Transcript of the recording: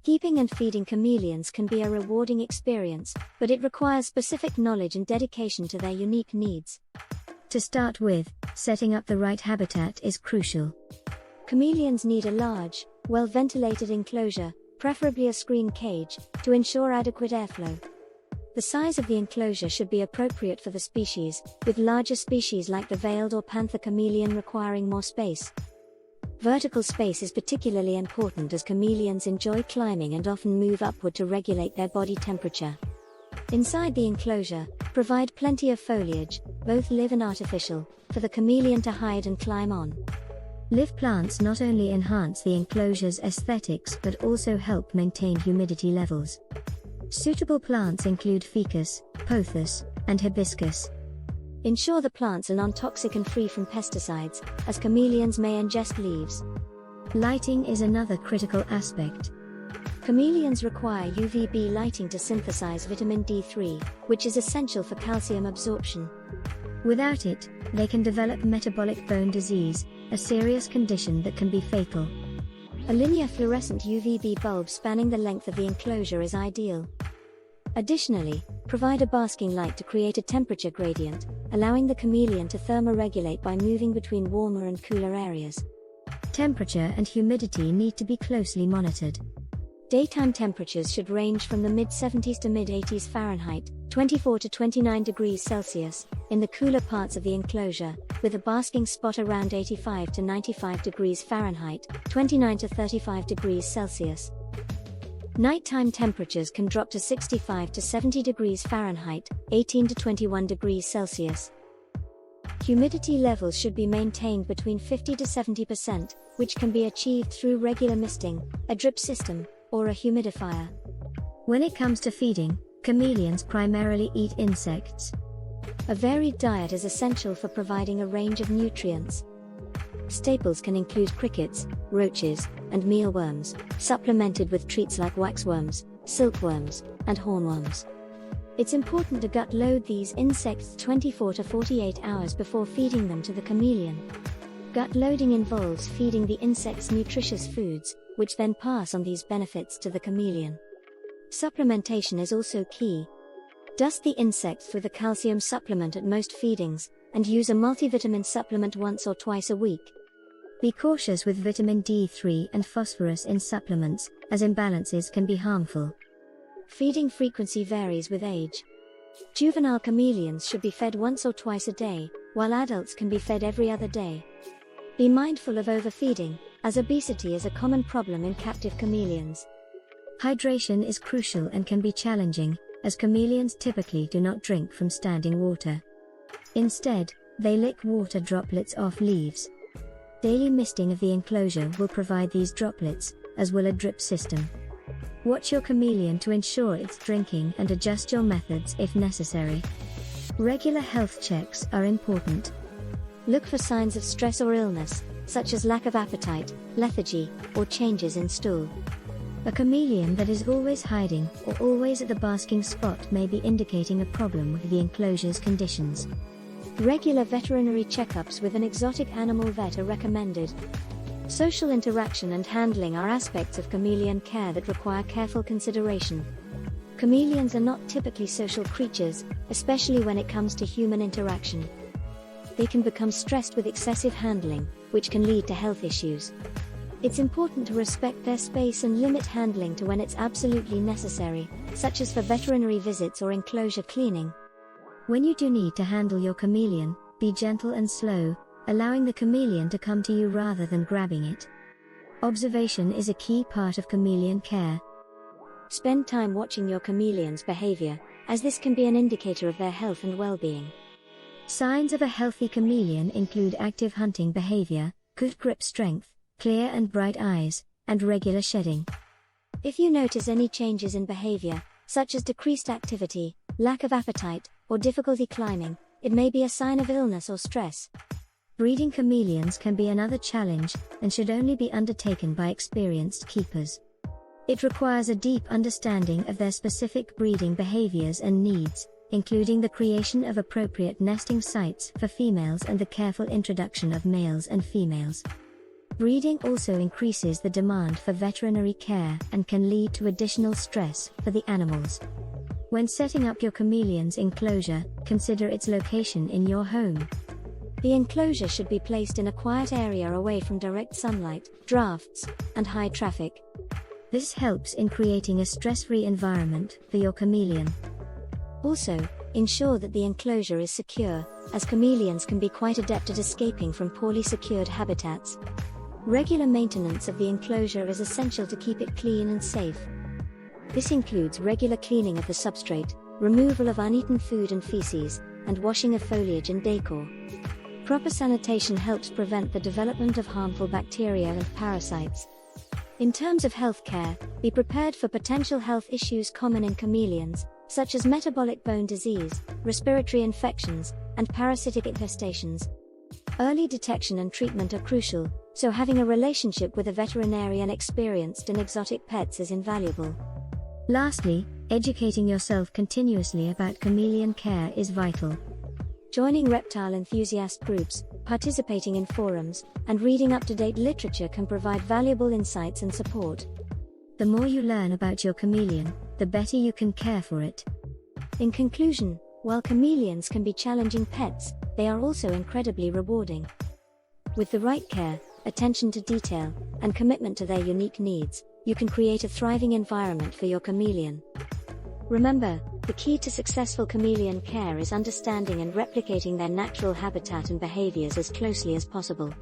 Keeping and feeding chameleons can be a rewarding experience, but it requires specific knowledge and dedication to their unique needs. To start with, setting up the right habitat is crucial. Chameleons need a large, well-ventilated enclosure, preferably a screen cage, to ensure adequate airflow. The size of the enclosure should be appropriate for the species, with larger species like the veiled or panther chameleon requiring more space. Vertical space is particularly important as chameleons enjoy climbing and often move upward to regulate their body temperature. Inside the enclosure, provide plenty of foliage, both live and artificial, for the chameleon to hide and climb on. Live plants not only enhance the enclosure's aesthetics but also help maintain humidity levels. Suitable plants include ficus, pothos, and hibiscus. Ensure the plants are non-toxic and free from pesticides, as chameleons may ingest leaves. Lighting is another critical aspect. Chameleons require UVB lighting to synthesize vitamin D3, which is essential for calcium absorption. Without it, they can develop metabolic bone disease, a serious condition that can be fatal. A linear fluorescent UVB bulb spanning the length of the enclosure is ideal. Additionally, provide a basking light to create a temperature gradient, allowing the chameleon to thermoregulate by moving between warmer and cooler areas. Temperature and humidity need to be closely monitored. Daytime temperatures should range from the mid-70s to mid-80s Fahrenheit, 24 to 29 degrees Celsius, in the cooler parts of the enclosure, with a basking spot around 85 to 95 degrees Fahrenheit, 29 to 35 degrees Celsius. Nighttime temperatures can drop to 65 to 70 degrees Fahrenheit, 18 to 21 degrees Celsius. Humidity levels should be maintained between 50 to 70%, which can be achieved through regular misting, a drip system, or a humidifier. When it comes to feeding, chameleons primarily eat insects. A varied diet is essential for providing a range of nutrients. Staples can include crickets, roaches, and mealworms, supplemented with treats like waxworms, silkworms, and hornworms. It's important to gut load these insects 24 to 48 hours before feeding them to the chameleon. Gut loading involves feeding the insects nutritious foods, which then pass on these benefits to the chameleon. Supplementation is also key. Dust the insects with a calcium supplement at most feedings, and use a multivitamin supplement once or twice a week. Be cautious with vitamin D3 and phosphorus in supplements, as imbalances can be harmful. Feeding frequency varies with age. Juvenile chameleons should be fed once or twice a day, while adults can be fed every other day. Be mindful of overfeeding, as obesity is a common problem in captive chameleons. Hydration is crucial and can be challenging, as chameleons typically do not drink from standing water. Instead, they lick water droplets off leaves. Daily misting of the enclosure will provide these droplets, as will a drip system. Watch your chameleon to ensure it's drinking and adjust your methods if necessary. Regular health checks are important. Look for signs of stress or illness, such as lack of appetite, lethargy, or changes in stool. A chameleon that is always hiding or always at the basking spot may be indicating a problem with the enclosure's conditions. Regular veterinary checkups with an exotic animal vet are recommended. Social interaction and handling are aspects of chameleon care that require careful consideration. Chameleons are not typically social creatures, especially when it comes to human interaction. They can become stressed with excessive handling, which can lead to health issues. It's important to respect their space and limit handling to when it's absolutely necessary, such as for veterinary visits or enclosure cleaning. When you do need to handle your chameleon, be gentle and slow, allowing the chameleon to come to you rather than grabbing it. Observation is a key part of chameleon care. Spend time watching your chameleon's behavior, as this can be an indicator of their health and well-being. Signs of a healthy chameleon include active hunting behavior, good grip strength, clear and bright eyes, and regular shedding. If you notice any changes in behavior, such as decreased activity, lack of appetite, or difficulty climbing, it may be a sign of illness or stress. Breeding chameleons can be another challenge, and should only be undertaken by experienced keepers. It requires a deep understanding of their specific breeding behaviors and needs, including the creation of appropriate nesting sites for females and the careful introduction of males and females. Breeding also increases the demand for veterinary care and can lead to additional stress for the animals. When setting up your chameleon's enclosure, consider its location in your home. The enclosure should be placed in a quiet area away from direct sunlight, drafts, and high traffic. This helps in creating a stress-free environment for your chameleon. Also, ensure that the enclosure is secure, as chameleons can be quite adept at escaping from poorly secured habitats. Regular maintenance of the enclosure is essential to keep it clean and safe. This includes regular cleaning of the substrate, removal of uneaten food and feces, and washing of foliage and decor. Proper sanitation helps prevent the development of harmful bacteria and parasites. In terms of healthcare, be prepared for potential health issues common in chameleons, such as metabolic bone disease, respiratory infections, and parasitic infestations. Early detection and treatment are crucial, so having a relationship with a veterinarian experienced in exotic pets is invaluable. Lastly, educating yourself continuously about chameleon care is vital. Joining reptile enthusiast groups, participating in forums, and reading up-to-date literature can provide valuable insights and support. The more you learn about your chameleon, the better you can care for it. In conclusion, while chameleons can be challenging pets, they are also incredibly rewarding. With the right care, attention to detail, and commitment to their unique needs, you can create a thriving environment for your chameleon. Remember, the key to successful chameleon care is understanding and replicating their natural habitat and behaviors as closely as possible.